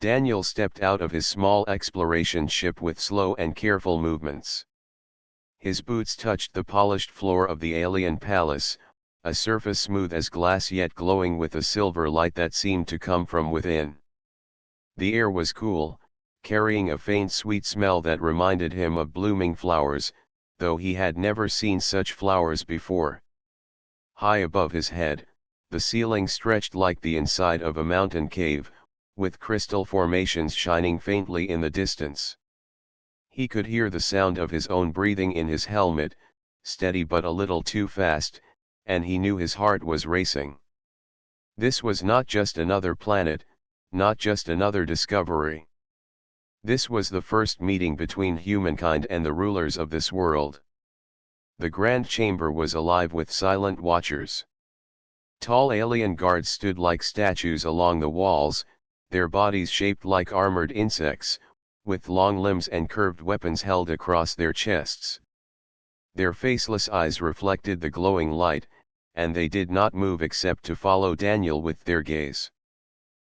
Daniel stepped out of his small exploration ship with slow and careful movements. His boots touched the polished floor of the alien palace, a surface smooth as glass yet glowing with a silver light that seemed to come from within. The air was cool, carrying a faint sweet smell that reminded him of blooming flowers, though he had never seen such flowers before. High above his head, the ceiling stretched like the inside of a mountain cave, with crystal formations shining faintly in the distance. He could hear the sound of his own breathing in his helmet, steady but a little too fast, and he knew his heart was racing. This was not just another planet, not just another discovery. This was the first meeting between humankind and the rulers of this world. The grand chamber was alive with silent watchers. Tall alien guards stood like statues along the walls, their bodies shaped like armored insects, with long limbs and curved weapons held across their chests. Their faceless eyes reflected the glowing light, and they did not move except to follow Daniel with their gaze.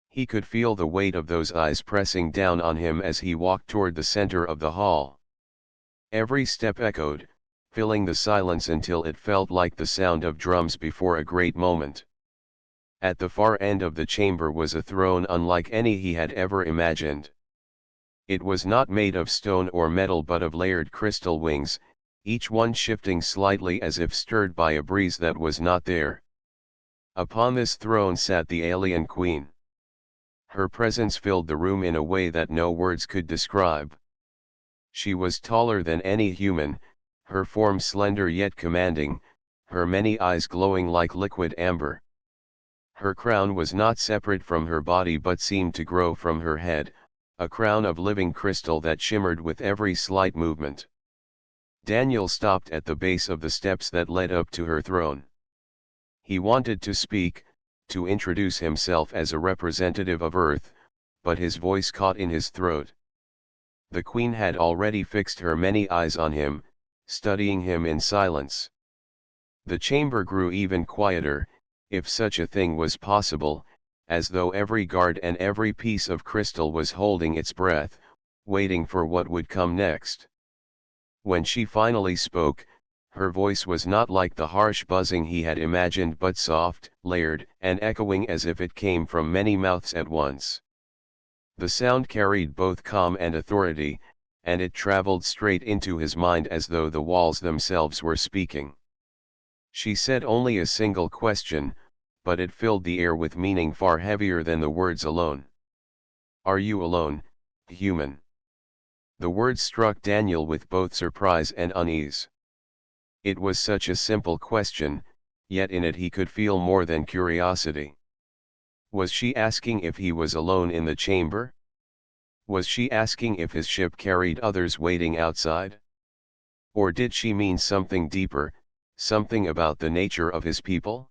He could feel the weight of those eyes pressing down on him as he walked toward the center of the hall. Every step echoed, filling the silence until it felt like the sound of drums before a great moment. At the far end of the chamber was a throne unlike any he had ever imagined. It was not made of stone or metal but of layered crystal wings, each one shifting slightly as if stirred by a breeze that was not there. Upon this throne sat the alien queen. Her presence filled the room in a way that no words could describe. She was taller than any human, her form slender yet commanding, her many eyes glowing like liquid amber. Her crown was not separate from her body but seemed to grow from her head, a crown of living crystal that shimmered with every slight movement. Daniel stopped at the base of the steps that led up to her throne. He wanted to speak, to introduce himself as a representative of Earth, but his voice caught in his throat. The queen had already fixed her many eyes on him, studying him in silence. The chamber grew even quieter, if such a thing was possible, as though every guard and every piece of crystal was holding its breath, waiting for what would come next. When she finally spoke, her voice was not like the harsh buzzing he had imagined but soft, layered, and echoing as if it came from many mouths at once. The sound carried both calm and authority, and it traveled straight into his mind as though the walls themselves were speaking. She said only a single question, but it filled the air with meaning far heavier than the words alone. "Are you alone, human?" The words struck Daniel with both surprise and unease. It was such a simple question, yet in it he could feel more than curiosity. Was she asking if he was alone in the chamber? Was she asking if his ship carried others waiting outside? Or did she mean something deeper, something about the nature of his people?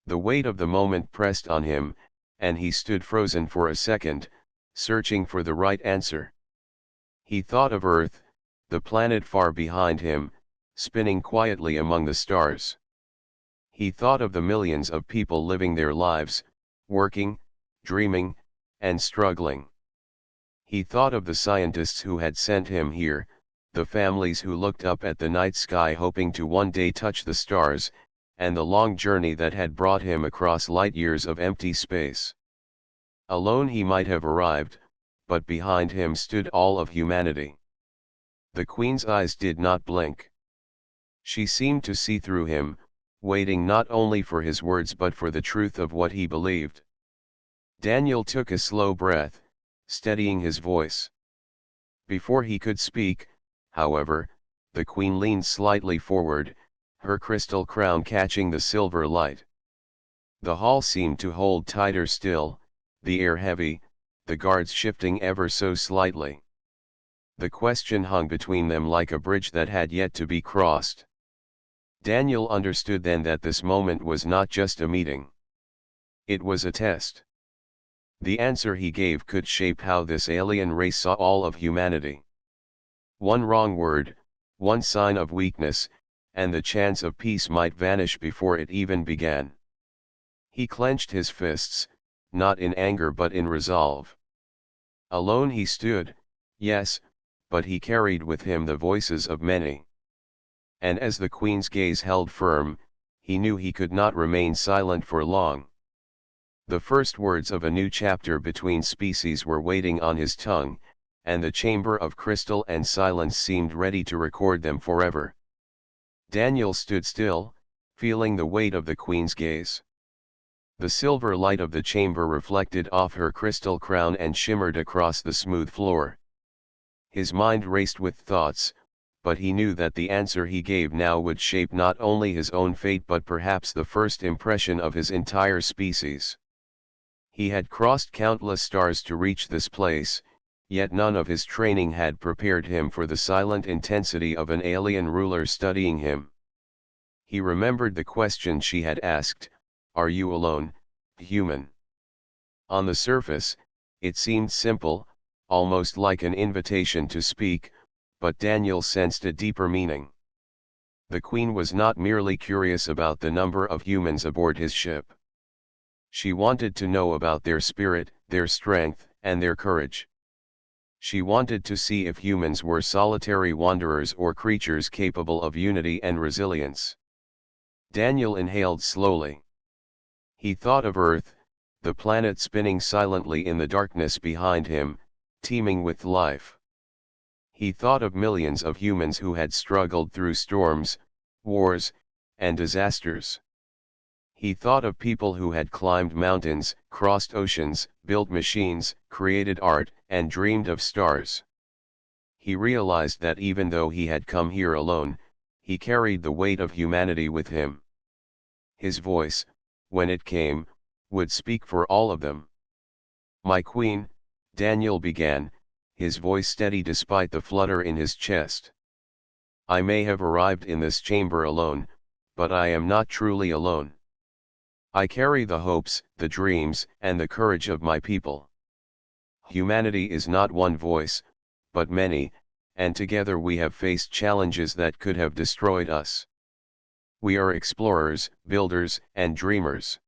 The weight of the moment pressed on him, and he stood frozen for a second, searching for the right answer. He thought of Earth, the planet far behind him, spinning quietly among the stars. He thought of the millions of people living their lives, working, dreaming, and struggling. He thought of the scientists who had sent him here, the families who looked up at the night sky hoping to one day touch the stars, and the long journey that had brought him across light years of empty space. Alone he might have arrived, but behind him stood all of humanity. The queen's eyes did not blink. She seemed to see through him, waiting not only for his words but for the truth of what he believed. Daniel took a slow breath, steadying his voice. Before he could speak, however, the queen leaned slightly forward, her crystal crown catching the silver light. The hall seemed to hold tighter still, the air heavy, the guards shifting ever so slightly. The question hung between them like a bridge that had yet to be crossed. Daniel understood then that this moment was not just a meeting. It was a test. The answer he gave could shape how this alien race saw all of humanity. One wrong word, one sign of weakness, and the chance of peace might vanish before it even began. He clenched his fists, not in anger but in resolve. Alone he stood, yes, but he carried with him the voices of many. And as the queen's gaze held firm, he knew he could not remain silent for long. The first words of a new chapter between species were waiting on his tongue, and the chamber of crystal and silence seemed ready to record them forever. Daniel stood still, feeling the weight of the queen's gaze. The silver light of the chamber reflected off her crystal crown and shimmered across the smooth floor. His mind raced with thoughts, but he knew that the answer he gave now would shape not only his own fate but perhaps the first impression of his entire species. He had crossed countless stars to reach this place, yet none of his training had prepared him for the silent intensity of an alien ruler studying him. He remembered the question she had asked, "Are you alone, human?" On the surface, it seemed simple, almost like an invitation to speak, but Daniel sensed a deeper meaning. The queen was not merely curious about the number of humans aboard his ship. She wanted to know about their spirit, their strength, and their courage. She wanted to see if humans were solitary wanderers or creatures capable of unity and resilience. Daniel inhaled slowly. He thought of Earth, the planet spinning silently in the darkness behind him, teeming with life. He thought of millions of humans who had struggled through storms, wars, and disasters. He thought of people who had climbed mountains, crossed oceans, built machines, created art, and dreamed of stars. He realized that even though he had come here alone, he carried the weight of humanity with him. His voice, when it came, would speak for all of them. "My queen," Daniel began, his voice steady despite the flutter in his chest. "I may have arrived in this chamber alone, but I am not truly alone. I carry the hopes, the dreams, and the courage of my people. Humanity is not one voice, but many, and together we have faced challenges that could have destroyed us. We are explorers, builders, and dreamers.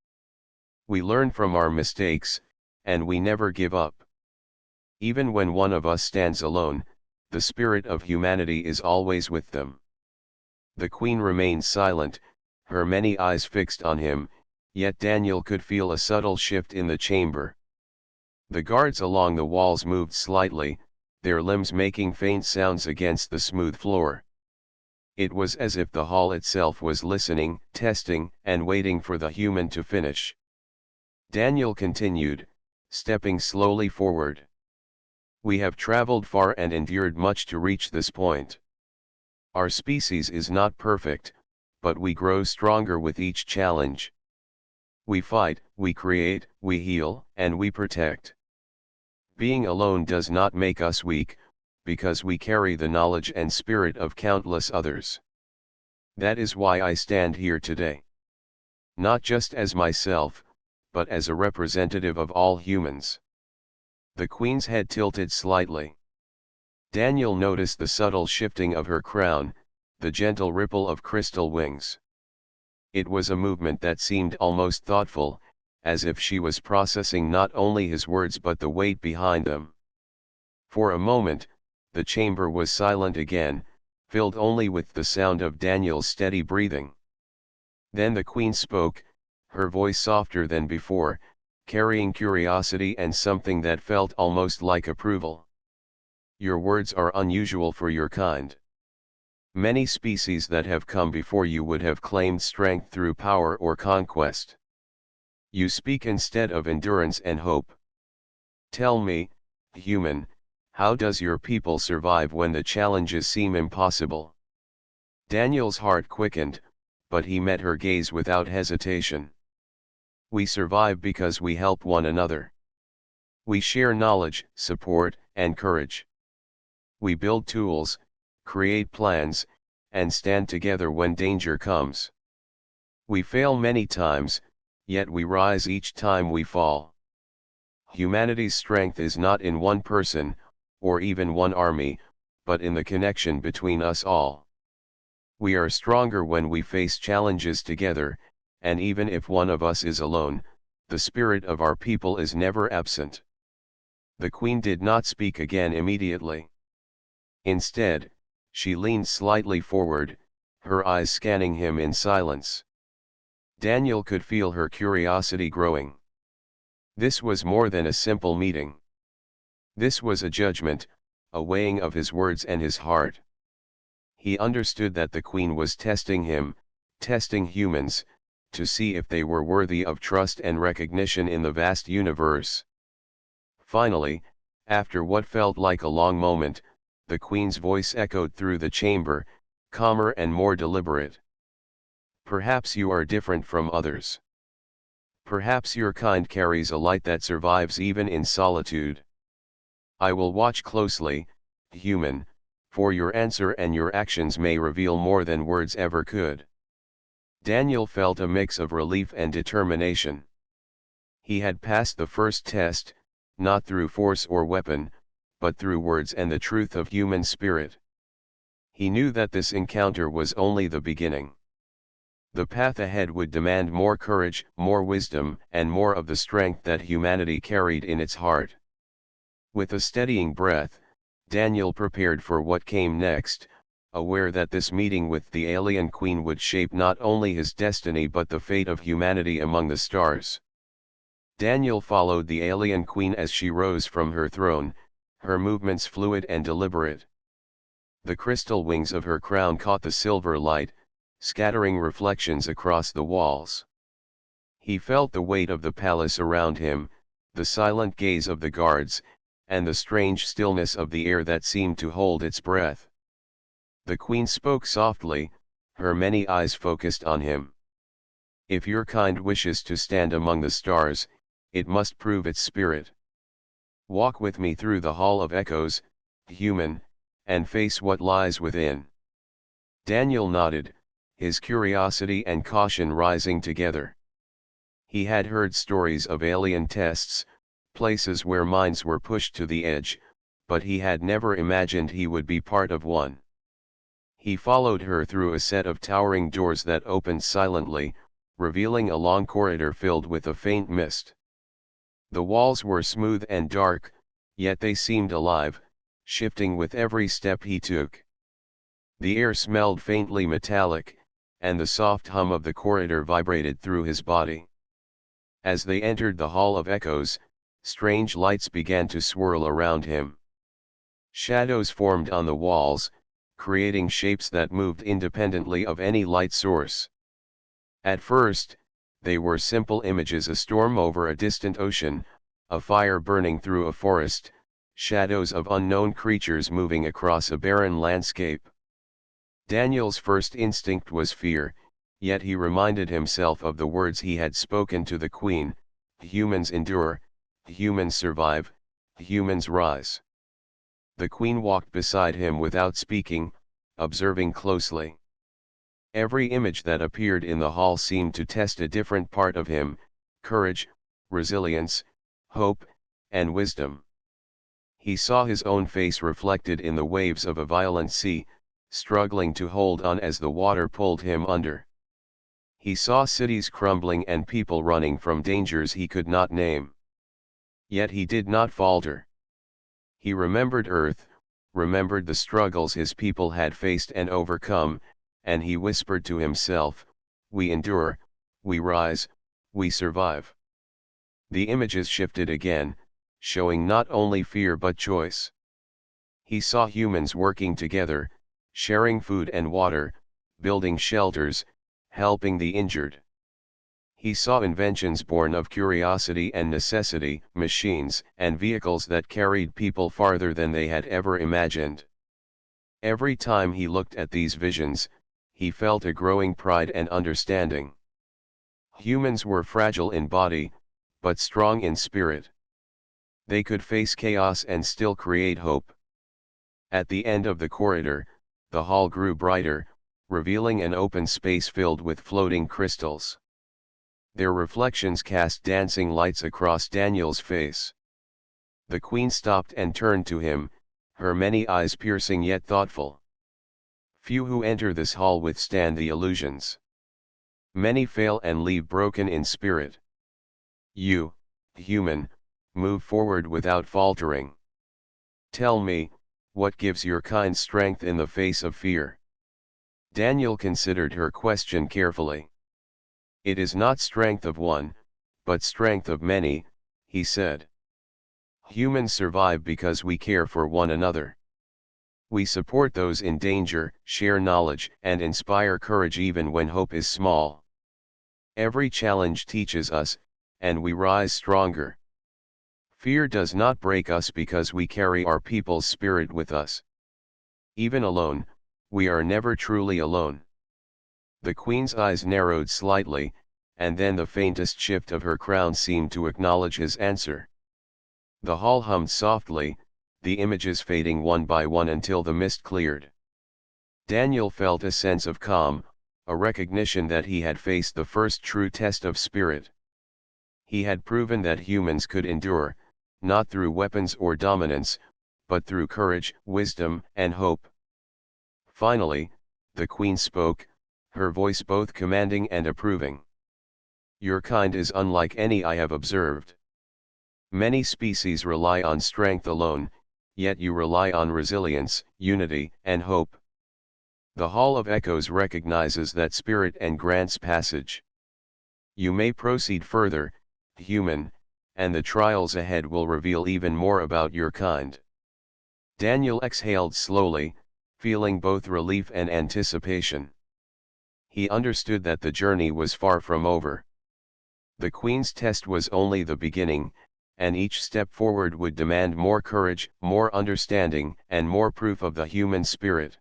We learn from our mistakes, and we never give up. Even when one of us stands alone, the spirit of humanity is always with them." The queen remained silent, her many eyes fixed on him, yet Daniel could feel a subtle shift in the chamber. The guards along the walls moved slightly, their limbs making faint sounds against the smooth floor. It was as if the hall itself was listening, testing, and waiting for the human to finish. Daniel continued, stepping slowly forward. "We have traveled far and endured much to reach this point. Our species is not perfect, but we grow stronger with each challenge. We fight, we create, we heal, and we protect. Being alone does not make us weak, because we carry the knowledge and spirit of countless others. That is why I stand here today. Not just as myself, but as a representative of all humans." The queen's head tilted slightly. Daniel noticed the subtle shifting of her crown, the gentle ripple of crystal wings. It was a movement that seemed almost thoughtful, as if she was processing not only his words but the weight behind them. For a moment, the chamber was silent again, filled only with the sound of Daniel's steady breathing. Then the queen spoke, her voice softer than before, carrying curiosity and something that felt almost like approval. "Your words are unusual for your kind. Many species that have come before you would have claimed strength through power or conquest. You speak instead of endurance and hope. Tell me, human, how does your people survive when the challenges seem impossible?" Daniel's heart quickened, but he met her gaze without hesitation. "We survive because we help one another. We share knowledge, support, and courage. We build tools, create plans, and stand together when danger comes. We fail many times, yet we rise each time we fall. Humanity's strength is not in one person, or even one army, but in the connection between us all. We are stronger when we face challenges together, and even if one of us is alone, the spirit of our people is never absent." The queen did not speak again immediately. Instead, she leaned slightly forward, her eyes scanning him in silence. Daniel could feel her curiosity growing. This was more than a simple meeting. This was a judgment, a weighing of his words and his heart. He understood that the queen was testing him, testing humans, to see if they were worthy of trust and recognition in the vast universe. Finally, after what felt like a long moment, the queen's voice echoed through the chamber, calmer and more deliberate. Perhaps you are different from others. Perhaps your kind carries a light that survives even in solitude. I will watch closely, human, for your answer and your actions may reveal more than words ever could. Daniel felt a mix of relief and determination. He had passed the first test, not through force or weapon, but through words and the truth of human spirit. He knew that this encounter was only the beginning. The path ahead would demand more courage, more wisdom, and more of the strength that humanity carried in its heart. With a steadying breath, Daniel prepared for what came next, aware that this meeting with the alien queen would shape not only his destiny but the fate of humanity among the stars. Daniel followed the alien queen as she rose from her throne, her movements fluid and deliberate. The crystal wings of her crown caught the silver light, scattering reflections across the walls. He felt the weight of the palace around him, the silent gaze of the guards, and the strange stillness of the air that seemed to hold its breath. The queen spoke softly, her many eyes focused on him. If your kind wishes to stand among the stars, it must prove its spirit. Walk with me through the hall of echoes, human, and face what lies within. Daniel nodded, his curiosity and caution rising together. He had heard stories of alien tests, places where minds were pushed to the edge, but he had never imagined he would be part of one. He followed her through a set of towering doors that opened silently, revealing a long corridor filled with a faint mist. The walls were smooth and dark, yet they seemed alive, shifting with every step he took. The air smelled faintly metallic, and the soft hum of the corridor vibrated through his body. As they entered the Hall of Echoes, strange lights began to swirl around him. Shadows formed on the walls, creating shapes that moved independently of any light source. At first, they were simple images: a storm over a distant ocean, a fire burning through a forest, shadows of unknown creatures moving across a barren landscape. Daniel's first instinct was fear, yet he reminded himself of the words he had spoken to the queen: humans endure, humans survive, humans rise. The queen walked beside him without speaking, observing closely. Every image that appeared in the hall seemed to test a different part of him: courage, resilience, hope, and wisdom. He saw his own face reflected in the waves of a violent sea, struggling to hold on as the water pulled him under. He saw cities crumbling and people running from dangers he could not name. Yet he did not falter. He remembered Earth, remembered the struggles his people had faced and overcome, and he whispered to himself, "We endure, we rise, we survive." The images shifted again, showing not only fear but choice. He saw humans working together, sharing food and water, building shelters, helping the injured. He saw inventions born of curiosity and necessity, machines and vehicles that carried people farther than they had ever imagined. Every time he looked at these visions, he felt a growing pride and understanding. Humans were fragile in body, but strong in spirit. They could face chaos and still create hope. At the end of the corridor, the hall grew brighter, revealing an open space filled with floating crystals. Their reflections cast dancing lights across Daniel's face. The queen stopped and turned to him, her many eyes piercing yet thoughtful. Few who enter this hall withstand the illusions. Many fail and leave broken in spirit. You, human, move forward without faltering. Tell me, what gives your kind strength in the face of fear? Daniel considered her question carefully. It is not strength of one, but strength of many, he said. Humans survive because we care for one another. We support those in danger, share knowledge, and inspire courage even when hope is small. Every challenge teaches us, and we rise stronger. Fear does not break us because we carry our people's spirit with us. Even alone, we are never truly alone. The queen's eyes narrowed slightly, and then the faintest shift of her crown seemed to acknowledge his answer. The hall hummed softly, the images fading one by one until the mist cleared. Daniel felt a sense of calm, a recognition that he had faced the first true test of spirit. He had proven that humans could endure, not through weapons or dominance, but through courage, wisdom, and hope. Finally, the queen spoke, her voice both commanding and approving. Your kind is unlike any I have observed. Many species rely on strength alone, yet you rely on resilience, unity, and hope. The Hall of Echoes recognizes that spirit and grants passage. You may proceed further, human, and the trials ahead will reveal even more about your kind. Daniel exhaled slowly, feeling both relief and anticipation. He understood that the journey was far from over. The Queen's test was only the beginning, and each step forward would demand more courage, more understanding, and more proof of the human spirit.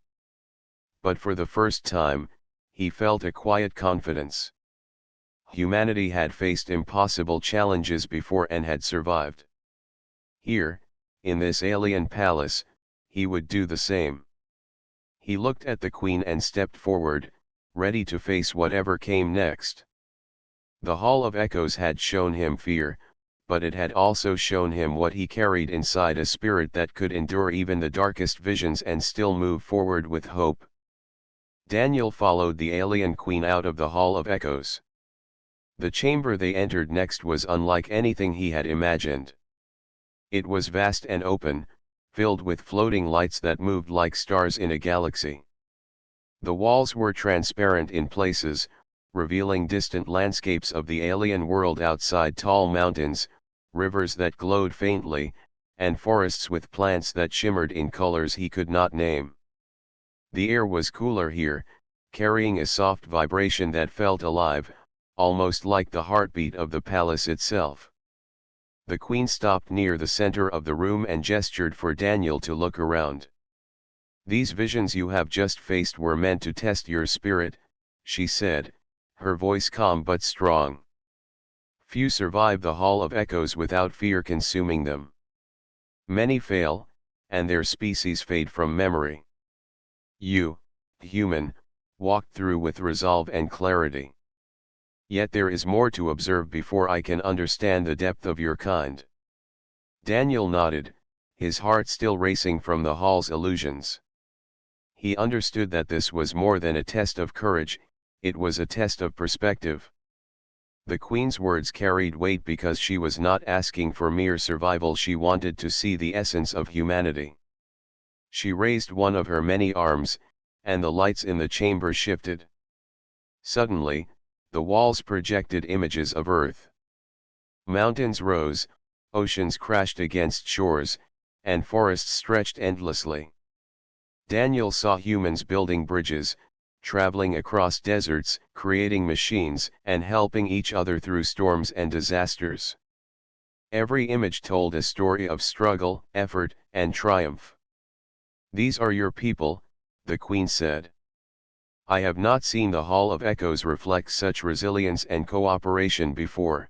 But for the first time, he felt a quiet confidence. Humanity had faced impossible challenges before and had survived. Here, in this alien palace, he would do the same. He looked at the Queen and stepped forward, ready to face whatever came next. The Hall of Echoes had shown him fear, but it had also shown him what he carried inside, a spirit that could endure even the darkest visions and still move forward with hope. Daniel followed the alien queen out of the Hall of Echoes. The chamber they entered next was unlike anything he had imagined. It was vast and open, filled with floating lights that moved like stars in a galaxy. The walls were transparent in places, revealing distant landscapes of the alien world outside, tall mountains, rivers that glowed faintly, and forests with plants that shimmered in colors he could not name. The air was cooler here, carrying a soft vibration that felt alive, almost like the heartbeat of the palace itself. The Queen stopped near the center of the room and gestured for Daniel to look around. These visions you have just faced were meant to test your spirit, she said, her voice calm but strong. Few survive the Hall of Echoes without fear consuming them. Many fail, and their species fade from memory. You, human, walked through with resolve and clarity. Yet there is more to observe before I can understand the depth of your kind. Daniel nodded, his heart still racing from the hall's illusions. He understood that this was more than a test of courage, it was a test of perspective. The Queen's words carried weight because she was not asking for mere survival, she wanted to see the essence of humanity. She raised one of her many arms, and the lights in the chamber shifted. Suddenly, the walls projected images of Earth. Mountains rose, oceans crashed against shores, and forests stretched endlessly. Daniel saw humans building bridges, traveling across deserts, creating machines, and helping each other through storms and disasters. Every image told a story of struggle, effort, and triumph. These are your people, the Queen said. I have not seen the Hall of Echoes reflect such resilience and cooperation before.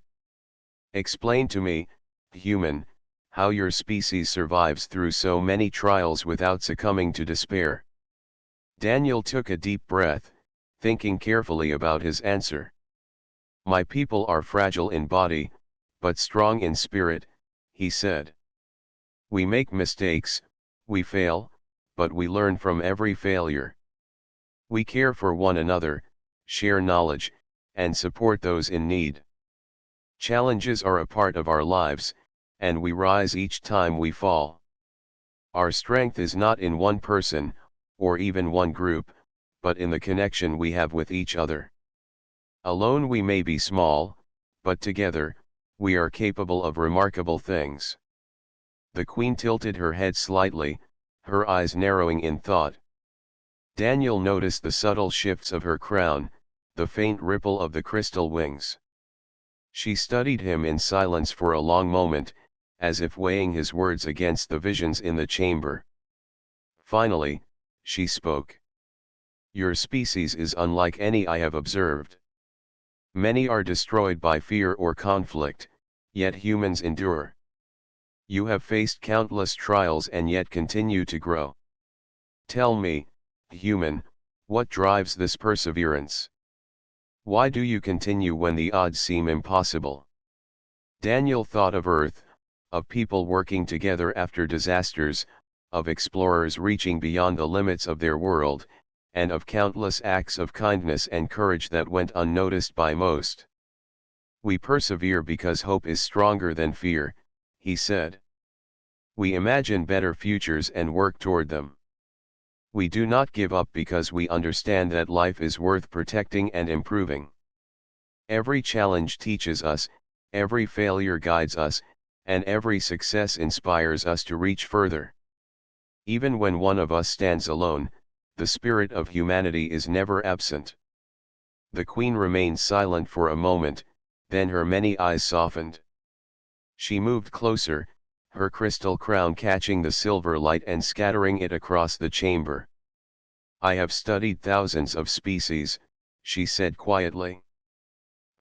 Explain to me, human, how your species survives through so many trials without succumbing to despair. Daniel took a deep breath, thinking carefully about his answer. My people are fragile in body, but strong in spirit, he said. We make mistakes, we fail, but we learn from every failure. We care for one another, share knowledge, and support those in need. Challenges are a part of our lives, and we rise each time we fall. Our strength is not in one person, or even one group, but in the connection we have with each other. Alone we may be small, but together, we are capable of remarkable things. The queen tilted her head slightly, her eyes narrowing in thought. Daniel noticed the subtle shifts of her crown, the faint ripple of the crystal wings. She studied him in silence for a long moment, as if weighing his words against the visions in the chamber. Finally, she spoke. Your species is unlike any I have observed. Many are destroyed by fear or conflict, yet humans endure. You have faced countless trials and yet continue to grow. Tell me, human, what drives this perseverance? Why do you continue when the odds seem impossible? Daniel thought of Earth, of people working together after disasters, of explorers reaching beyond the limits of their world, and of countless acts of kindness and courage that went unnoticed by most. We persevere because hope is stronger than fear, he said. We imagine better futures and work toward them. We do not give up because we understand that life is worth protecting and improving. Every challenge teaches us, every failure guides us, and every success inspires us to reach further. Even when one of us stands alone, the spirit of humanity is never absent. The queen remained silent for a moment, then her many eyes softened. She moved closer, her crystal crown catching the silver light and scattering it across the chamber. I have studied thousands of species, she said quietly.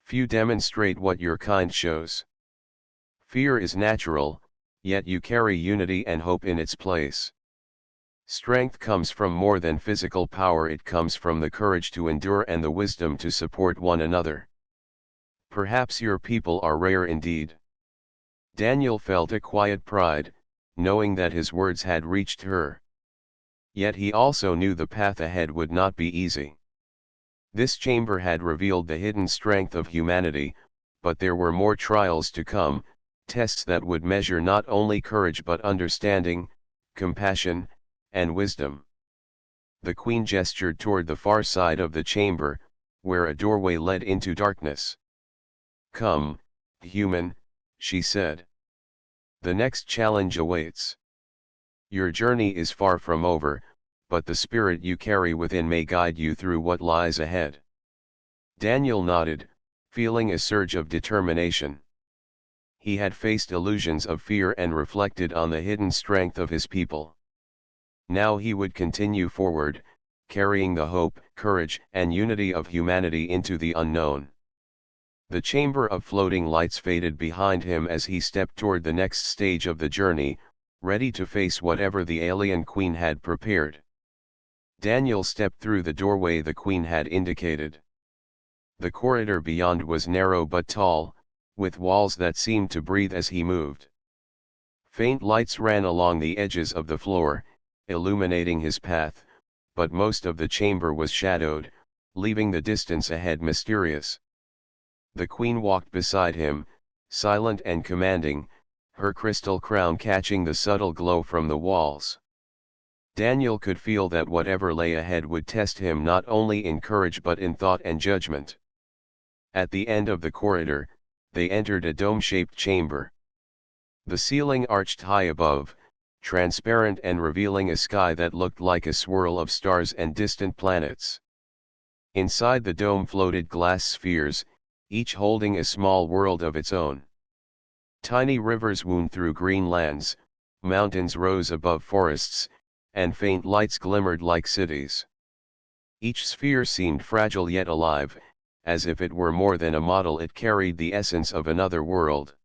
Few demonstrate what your kind shows. Fear is natural, yet you carry unity and hope in its place. Strength comes from more than physical power, it comes from the courage to endure and the wisdom to support one another. Perhaps your people are rare indeed. Daniel felt a quiet pride, knowing that his words had reached her. Yet he also knew the path ahead would not be easy. This chamber had revealed the hidden strength of humanity, but there were more trials to come, tests that would measure not only courage but understanding, compassion, and wisdom. The queen gestured toward the far side of the chamber, where a doorway led into darkness. Come, human, she said. The next challenge awaits. Your journey is far from over, but the spirit you carry within may guide you through what lies ahead. Daniel nodded, feeling a surge of determination. He had faced illusions of fear and reflected on the hidden strength of his people. Now he would continue forward, carrying the hope, courage, and unity of humanity into the unknown. The chamber of floating lights faded behind him as he stepped toward the next stage of the journey, ready to face whatever the alien queen had prepared. Daniel stepped through the doorway the queen had indicated. The corridor beyond was narrow but tall, with walls that seemed to breathe as he moved. Faint lights ran along the edges of the floor, illuminating his path, but most of the chamber was shadowed, leaving the distance ahead mysterious. The queen walked beside him, silent and commanding, her crystal crown catching the subtle glow from the walls. Daniel could feel that whatever lay ahead would test him not only in courage but in thought and judgment. At the end of the corridor, they entered a dome-shaped chamber. The ceiling arched high above, transparent and revealing a sky that looked like a swirl of stars and distant planets. Inside the dome floated glass spheres, each holding a small world of its own. Tiny rivers wound through green lands, mountains rose above forests, and faint lights glimmered like cities. Each sphere seemed fragile yet alive, as if it were more than a model, it carried the essence of another world.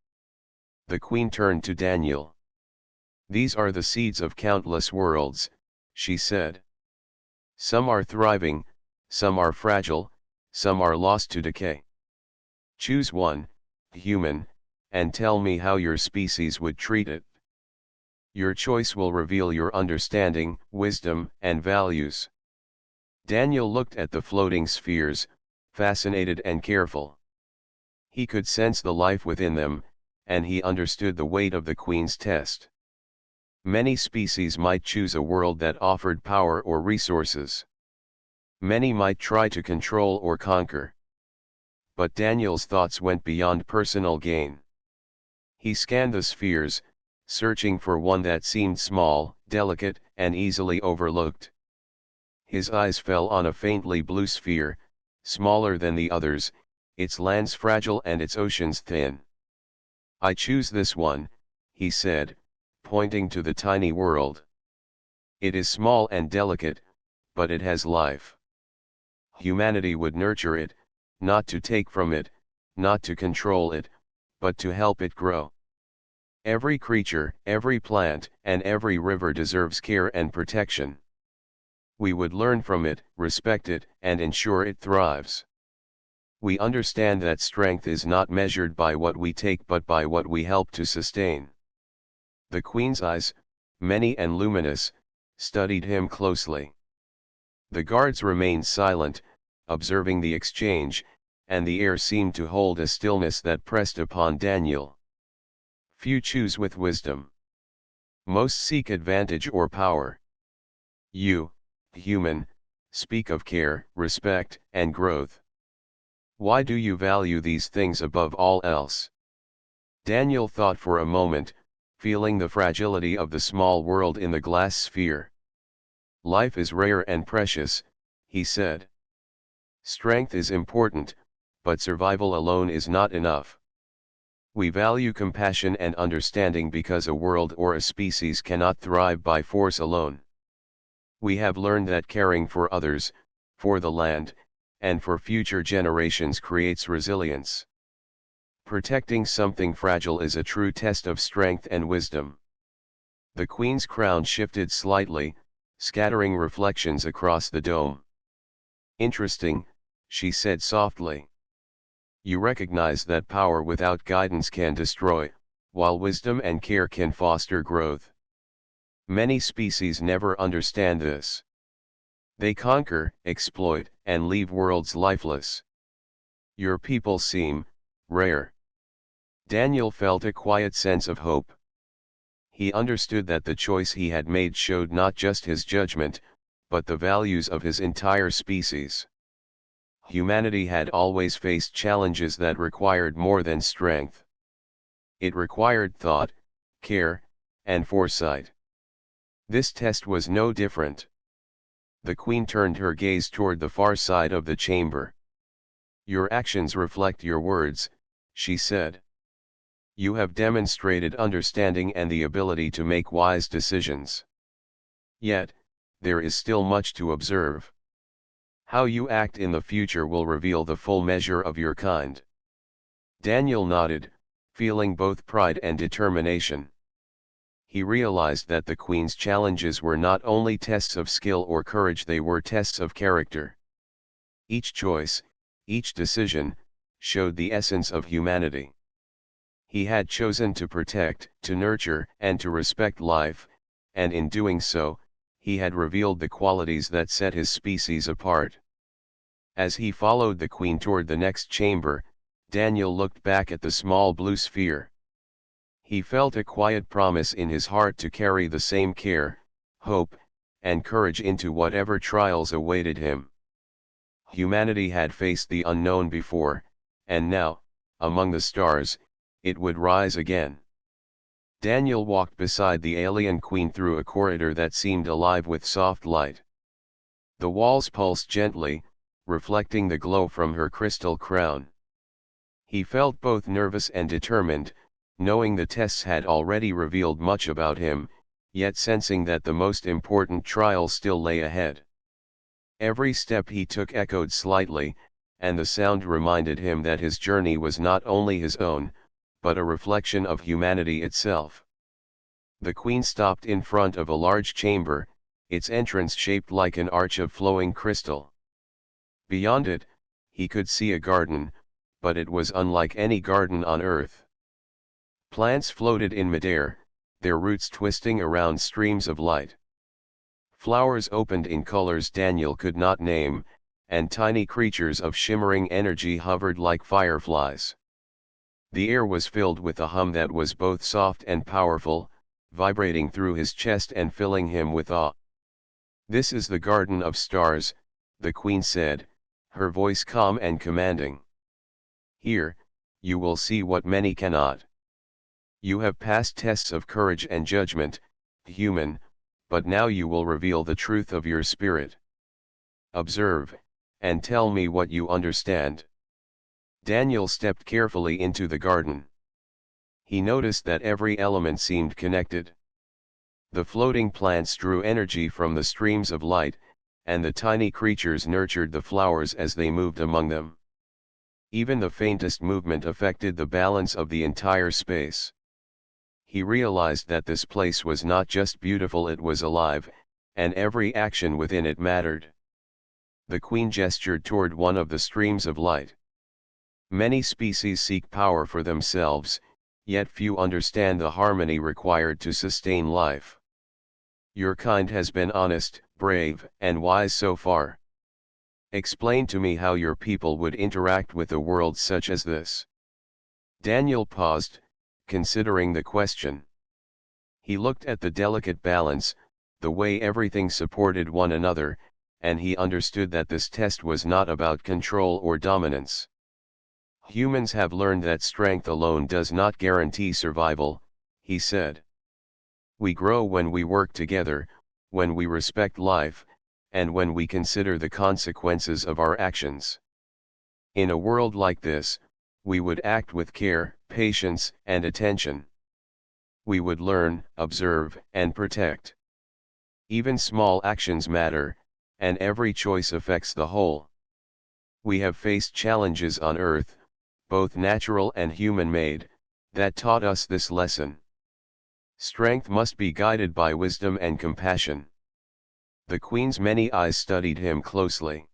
The queen turned to Daniel. These are the seeds of countless worlds, she said. Some are thriving, some are fragile, some are lost to decay. Choose one, human, and tell me how your species would treat it. Your choice will reveal your understanding, wisdom, and values. Daniel looked at the floating spheres, fascinated and careful. He could sense the life within them, and he understood the weight of the Queen's test. Many species might choose a world that offered power or resources. Many might try to control or conquer. But Daniel's thoughts went beyond personal gain. He scanned the spheres, searching for one that seemed small, delicate, and easily overlooked. His eyes fell on a faintly blue sphere, smaller than the others, its lands fragile and its oceans thin. "I choose this one," he said, pointing to the tiny world. "It is small and delicate, but it has life. Humanity would nurture it, not to take from it, not to control it, but to help it grow. Every creature, every plant, and every river deserves care and protection. We would learn from it, respect it, and ensure it thrives. We understand that strength is not measured by what we take but by what we help to sustain." The Queen's eyes, many and luminous, studied him closely. The guards remained silent, observing the exchange, and the air seemed to hold a stillness that pressed upon Daniel. "Few choose with wisdom. Most seek advantage or power. You, human, speak of care, respect, and growth. Why do you value these things above all else?" Daniel thought for a moment, feeling the fragility of the small world in the glass sphere. "Life is rare and precious," he said. "Strength is important, but survival alone is not enough. We value compassion and understanding because a world or a species cannot thrive by force alone. We have learned that caring for others, for the land, and for future generations creates resilience. Protecting something fragile is a true test of strength and wisdom." The Queen's crown shifted slightly, scattering reflections across the dome. "Interesting," she said softly. "You recognize that power without guidance can destroy, while wisdom and care can foster growth. Many species never understand this. They conquer, exploit, and leave worlds lifeless. Your people seem rare." Daniel felt a quiet sense of hope. He understood that the choice he had made showed not just his judgment, but the values of his entire species. Humanity had always faced challenges that required more than strength. It required thought, care, and foresight. This test was no different. The Queen turned her gaze toward the far side of the chamber. "Your actions reflect your words," she said. "You have demonstrated understanding and the ability to make wise decisions. Yet, there is still much to observe. How you act in the future will reveal the full measure of your kind." Daniel nodded, feeling both pride and determination. He realized that the Queen's challenges were not only tests of skill or courage, they were tests of character. Each choice, each decision, showed the essence of humanity. He had chosen to protect, to nurture, and to respect life, and in doing so, he had revealed the qualities that set his species apart. As he followed the Queen toward the next chamber, Daniel looked back at the small blue sphere. He felt a quiet promise in his heart to carry the same care, hope, and courage into whatever trials awaited him. Humanity had faced the unknown before, and now, among the stars, it would rise again. Daniel walked beside the alien Queen through a corridor that seemed alive with soft light. The walls pulsed gently, reflecting the glow from her crystal crown. He felt both nervous and determined, knowing the tests had already revealed much about him, yet sensing that the most important trial still lay ahead. Every step he took echoed slightly, and the sound reminded him that his journey was not only his own, but a reflection of humanity itself. The Queen stopped in front of a large chamber, its entrance shaped like an arch of flowing crystal. Beyond it, he could see a garden, but it was unlike any garden on earth. Plants floated in midair, their roots twisting around streams of light. Flowers opened in colors Daniel could not name, and tiny creatures of shimmering energy hovered like fireflies. The air was filled with a hum that was both soft and powerful, vibrating through his chest and filling him with awe. "This is the Garden of Stars," the queen said, her voice calm and commanding. "Here, you will see what many cannot. You have passed tests of courage and judgment, human, but now you will reveal the truth of your spirit. Observe, and tell me what you understand." Daniel stepped carefully into the garden. He noticed that every element seemed connected. The floating plants drew energy from the streams of light, and the tiny creatures nurtured the flowers as they moved among them. Even the faintest movement affected the balance of the entire space. He realized that this place was not just beautiful, it was alive, and every action within it mattered. The queen gestured toward one of the streams of light. "Many species seek power for themselves, yet few understand the harmony required to sustain life. Your kind has been honest, brave, and wise so far. Explain to me how your people would interact with a world such as this." Daniel paused, considering the question. He looked at the delicate balance, the way everything supported one another, and he understood that this test was not about control or dominance. "Humans have learned that strength alone does not guarantee survival," he said. "We grow when we work together, when we respect life, and when we consider the consequences of our actions. In a world like this, we would act with care, patience, and attention. We would learn, observe, and protect. Even small actions matter, and every choice affects the whole. We have faced challenges on Earth, both natural and human-made, that taught us this lesson. Strength must be guided by wisdom and compassion." The queen's many eyes studied him closely.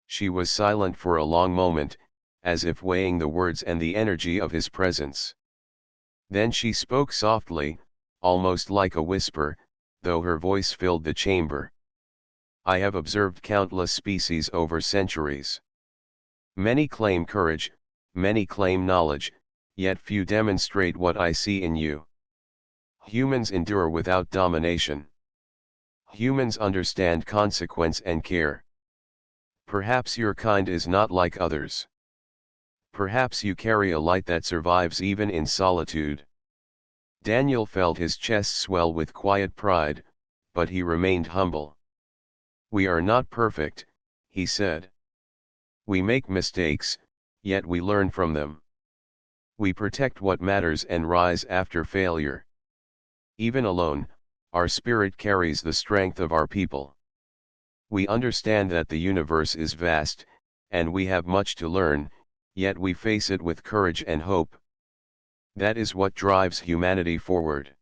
She was silent for a long moment, as if weighing the words and the energy of his presence. Then she spoke softly, almost like a whisper, though her voice filled the chamber. "I have observed countless species over centuries. Many claim courage, many claim knowledge, yet few demonstrate what I see in you. Humans endure without domination. Humans understand consequence and care. Perhaps your kind is not like others. Perhaps you carry a light that survives even in solitude." Daniel felt his chest swell with quiet pride, but he remained humble. "We are not perfect," he said. "We make mistakes, yet we learn from them. We protect what matters and rise after failure. Even alone, our spirit carries the strength of our people. We understand that the universe is vast, and we have much to learn, yet we face it with courage and hope. That is what drives humanity forward."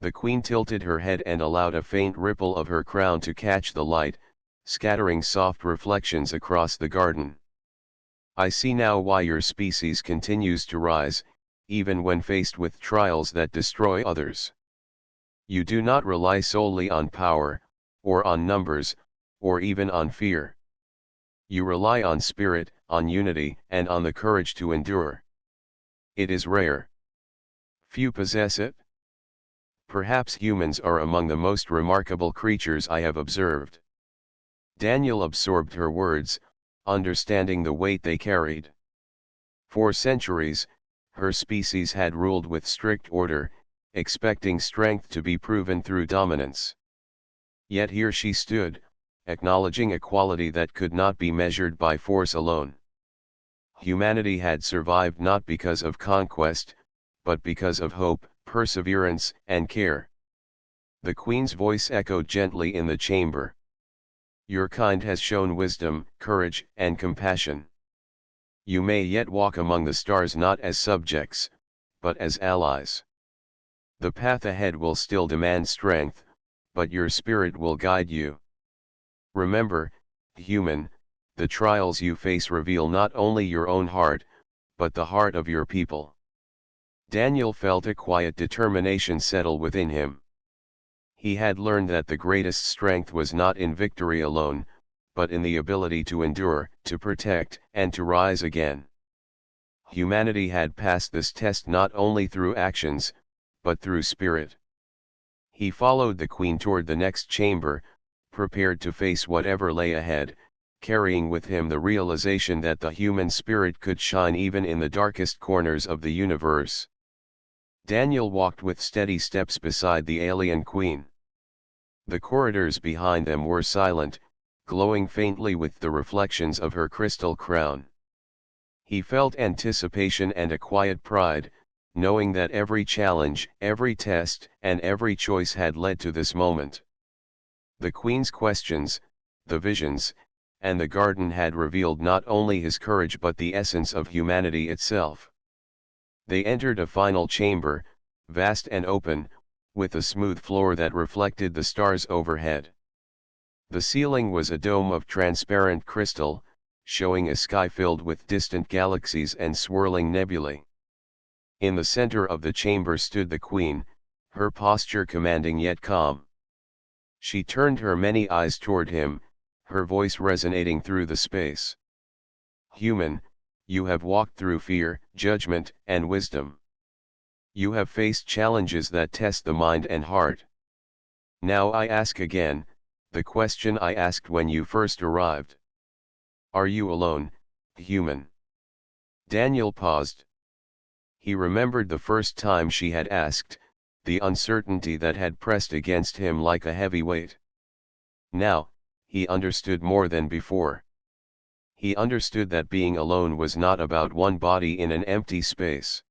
The queen tilted her head and allowed a faint ripple of her crown to catch the light, scattering soft reflections across the garden. "I see now why your species continues to rise, even when faced with trials that destroy others. You do not rely solely on power, or on numbers, or even on fear. You rely on spirit, on unity, and on the courage to endure. It is rare. Few possess it. Perhaps humans are among the most remarkable creatures I have observed." Daniel absorbed her words, understanding the weight they carried. For centuries, her species had ruled with strict order, expecting strength to be proven through dominance. Yet here she stood, acknowledging a quality that could not be measured by force alone. Humanity had survived not because of conquest, but because of hope, perseverance, and care. The queen's voice echoed gently in the chamber. "Your kind has shown wisdom, courage, and compassion. You may yet walk among the stars not as subjects, but as allies. The path ahead will still demand strength, but your spirit will guide you. Remember, human, the trials you face reveal not only your own heart, but the heart of your people." Daniel felt a quiet determination settle within him. He had learned that the greatest strength was not in victory alone, but in the ability to endure, to protect, and to rise again. humanity had passed this test not only through actions, but through spirit. He followed the queen toward the next chamber, prepared to face whatever lay ahead, carrying with him the realization that the human spirit could shine even in the darkest corners of the universe. Daniel walked with steady steps beside the alien queen. The corridors behind them were silent, glowing faintly with the reflections of her crystal crown. He felt anticipation and a quiet pride, knowing that every challenge, every test, and every choice had led to this moment. The queen's questions, the visions, and the garden had revealed not only his courage but the essence of humanity itself. They entered a final chamber, vast and open, with a smooth floor that reflected the stars overhead. The ceiling was a dome of transparent crystal, showing a sky filled with distant galaxies and swirling nebulae. In the center of the chamber stood the queen, her posture commanding yet calm. She turned her many eyes toward him, her voice resonating through the space. "Human, you have walked through fear, judgment, and wisdom. You have faced challenges that test the mind and heart. Now I ask again, the question I asked when you first arrived. Are you alone, human?" Daniel paused. He remembered the first time she had asked, the uncertainty that had pressed against him like a heavy weight. Now, he understood more than before. He understood that being alone was not about one body in an empty space.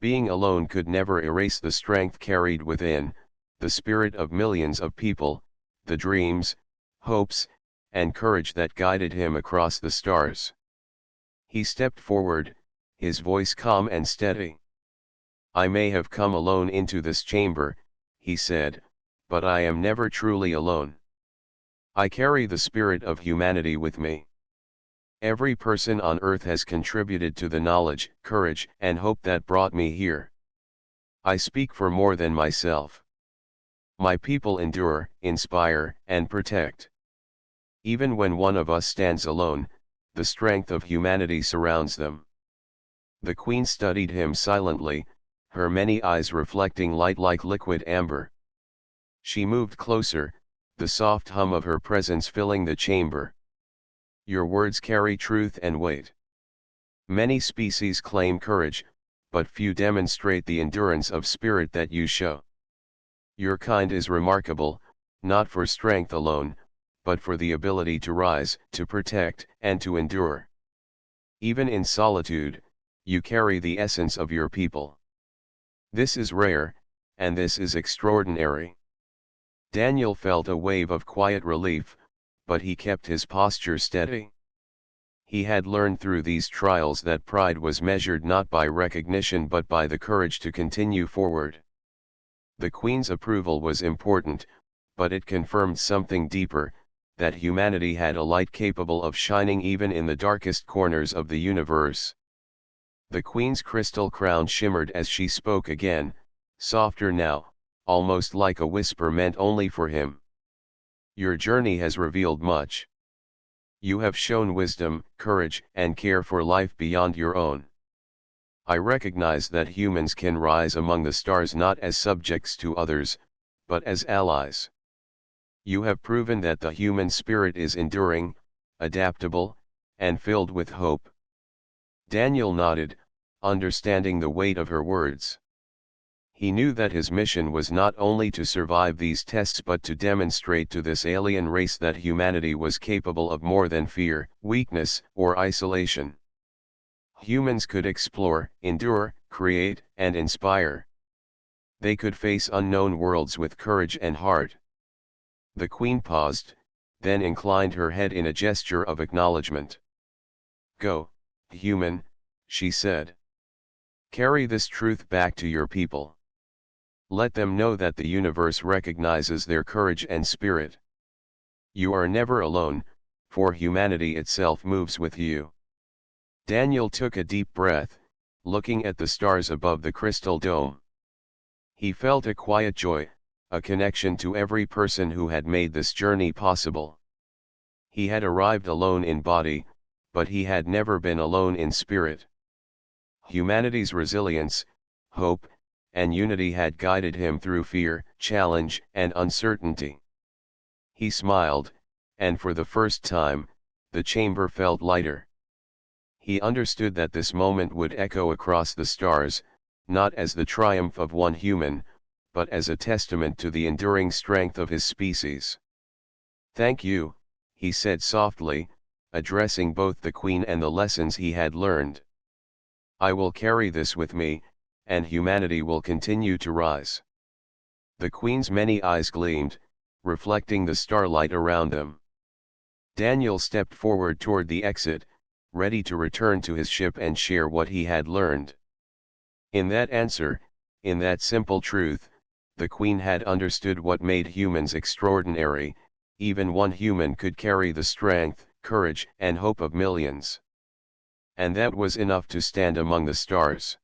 Being alone could never erase the strength carried within, the spirit of millions of people, the dreams, hopes, and courage that guided him across the stars. He stepped forward, his voice calm and steady. "I may have come alone into this chamber," he said, "but I am never truly alone. I carry the spirit of humanity with me. Every person on earth has contributed to the knowledge, courage, and hope that brought me here. I speak for more than myself. My people endure, inspire, and protect. Even when one of us stands alone, the strength of humanity surrounds them." The queen studied him silently, her many eyes reflecting light like liquid amber. She moved closer, the soft hum of her presence filling the chamber. "Your words carry truth and weight. Many species claim courage, but few demonstrate the endurance of spirit that you show. Your kind is remarkable, not for strength alone, but for the ability to rise, to protect, and to endure. Even in solitude, you carry the essence of your people. This is rare, and this is extraordinary." Daniel felt a wave of quiet relief, but he kept his posture steady. He had learned through these trials that pride was measured not by recognition but by the courage to continue forward. The queen's approval was important, but it confirmed something deeper, that humanity had a light capable of shining even in the darkest corners of the universe. The queen's crystal crown shimmered as she spoke again, softer now, almost like a whisper meant only for him. "Your journey has revealed much. You have shown wisdom, courage, and care for life beyond your own. I recognize that humans can rise among the stars not as subjects to others, but as allies. You have proven that the human spirit is enduring, adaptable, and filled with hope." Daniel nodded, understanding the weight of her words. He knew that his mission was not only to survive these tests but to demonstrate to this alien race that humanity was capable of more than fear, weakness, or isolation. Humans could explore, endure, create, and inspire. They could face unknown worlds with courage and heart. The queen paused, then inclined her head in a gesture of acknowledgement. "Go, human," she said. "Carry this truth back to your people. Let them know that the universe recognizes their courage and spirit. You are never alone, for humanity itself moves with you." Daniel took a deep breath, looking at the stars above the crystal dome. He felt a quiet joy, a connection to every person who had made this journey possible. He had arrived alone in body, but he had never been alone in spirit. Humanity's resilience, hope, and unity had guided him through fear, challenge, and uncertainty. He smiled, and for the first time, the chamber felt lighter. He understood that this moment would echo across the stars, not as the triumph of one human, but as a testament to the enduring strength of his species. "Thank you," he said softly, addressing both the Queen and the lessons he had learned. "I will carry this with me, and humanity will continue to rise." The Queen's many eyes gleamed, reflecting the starlight around them. Daniel stepped forward toward the exit, ready to return to his ship and share what he had learned. In that answer, in that simple truth, the Queen had understood what made humans extraordinary. Even one human could carry the strength, courage, and hope of millions. And that was enough to stand among the stars.